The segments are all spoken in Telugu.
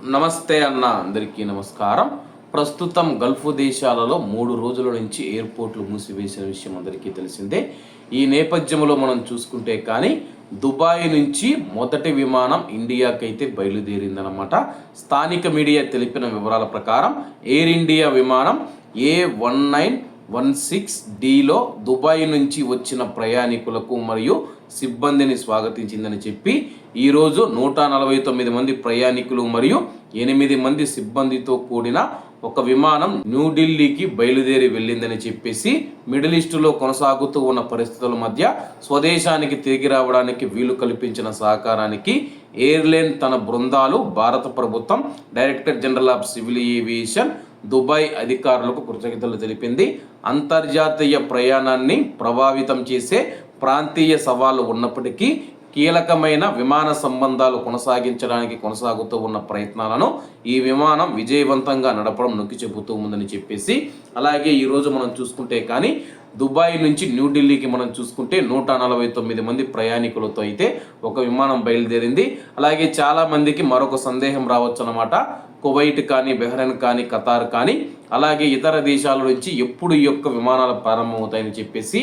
నమస్తే అన్న, అందరికీ నమస్కారం. ప్రస్తుతం గల్ఫ్ దేశాలలో 3 రోజుల నుంచి ఎయిర్పోర్ట్లు మూసివేసిన విషయం అందరికీ తెలిసిందే. ఈ నేపథ్యంలో మనం చూసుకుంటే కానీ దుబాయ్ నుంచి మొదటి విమానం ఇండియాకైతే బయలుదేరిందనమాట. స్థానిక మీడియా తెలిపిన వివరాల ప్రకారం ఎయిర్ ఇండియా విమానం A1916Dలో దుబాయ్ నుంచి వచ్చిన ప్రయాణికులకు మరియు సిబ్బందిని స్వాగతించిందని చెప్పి ఈరోజు 149 మంది ప్రయాణికులు మరియు 8 మంది సిబ్బందితో కూడిన ఒక విమానం న్యూఢిల్లీకి బయలుదేరి వెళ్ళిందని చెప్పేసి మిడిల్ ఈస్టులో కొనసాగుతూ ఉన్న పరిస్థితుల మధ్య స్వదేశానికి తిరిగి రావడానికి వీలు కల్పించిన సహకారానికి ఎయిర్లైన్ తన బృందాలు భారత ప్రభుత్వం director general of civil aviation Dubai అధికారులకు కృతజ్ఞతలు తెలిపింది. అంతర్జాతీయ ప్రయాణాన్ని ప్రభావితం చేసే ప్రాంతీయ సవాళ్లు ఉన్నప్పటికీ కీలకమైన విమాన సంబంధాలు కొనసాగించడానికి కొనసాగుతూ ఉన్న ప్రయత్నాలను ఈ విమానం విజయవంతంగా నడపడం నొక్కి చెబుతూ ఉందని చెప్పేసి, అలాగే ఈరోజు మనం చూసుకుంటే కానీ దుబాయ్ నుంచి న్యూఢిల్లీకి మనం చూసుకుంటే 149 మంది ప్రయాణికులతో అయితే ఒక విమానం బయలుదేరింది. అలాగే చాలా మందికి మరొక సందేహం రావచ్చు అన్నమాట. కువైట్ కానీ, బెహ్రెన్ కానీ, ఖతార్ కానీ, అలాగే ఇతర దేశాల నుంచి ఎప్పుడు ఈ యొక్క విమానాలు ప్రారంభమవుతాయని చెప్పేసి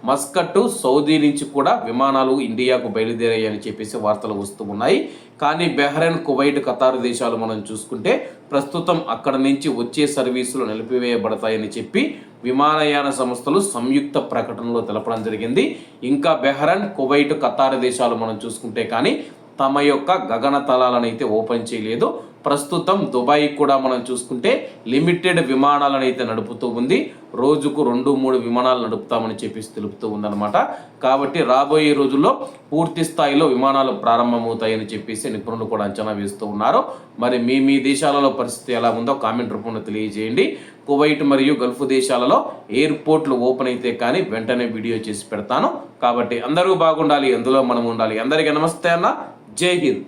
మస్కట్, సౌదీ నుంచి కూడా విమానాలు ఇండియాకు బయలుదేరాయని చెప్పేసి వార్తలు వస్తూ ఉన్నాయి. కానీ బెహ్రెన్, కువైట్, ఖతార్ దేశాలు మనం చూసుకుంటే ప్రస్తుతం అక్కడ నుంచి వచ్చే సర్వీసులు నిలిపివేయబడతాయని చెప్పి విమానయాన సంస్థలు సంయుక్త ప్రకటనలో తెలపడం జరిగింది. ఇంకా బెహ్రెన్, కువైట్, ఖతార్ దేశాలు మనం చూసుకుంటే కానీ తమ యొక్క గగనతలాలను అయితే ఓపెన్ చేయలేదు. ప్రస్తుతం దుబాయ్ కూడా మనం చూసుకుంటే లిమిటెడ్ విమానాలను అయితే నడుపుతూ ఉంది. రోజుకు 2-3 విమానాలు నడుపుతామని చెప్పేసి తెలుపుతూ ఉందన్నమాట. కాబట్టి రాబోయే రోజుల్లో పూర్తి స్థాయిలో విమానాలు ప్రారంభమవుతాయని చెప్పేసి నిపుణులు కూడా అంచనా వేస్తూ ఉన్నారు. మరి మీ దేశాలలో పరిస్థితి ఎలా ఉందో కామెంట్ రూపంలో తెలియజేయండి. కువైట్ మరియు గల్ఫ్ దేశాలలో ఎయిర్పోర్ట్లు ఓపెన్ అయితే కానీ వెంటనే వీడియో చేసి పెడతాను. కాబట్టి అందరూ బాగుండాలి, అందులో మనం ఉండాలి. అందరికీ నమస్తే అన్న, జై హింద్.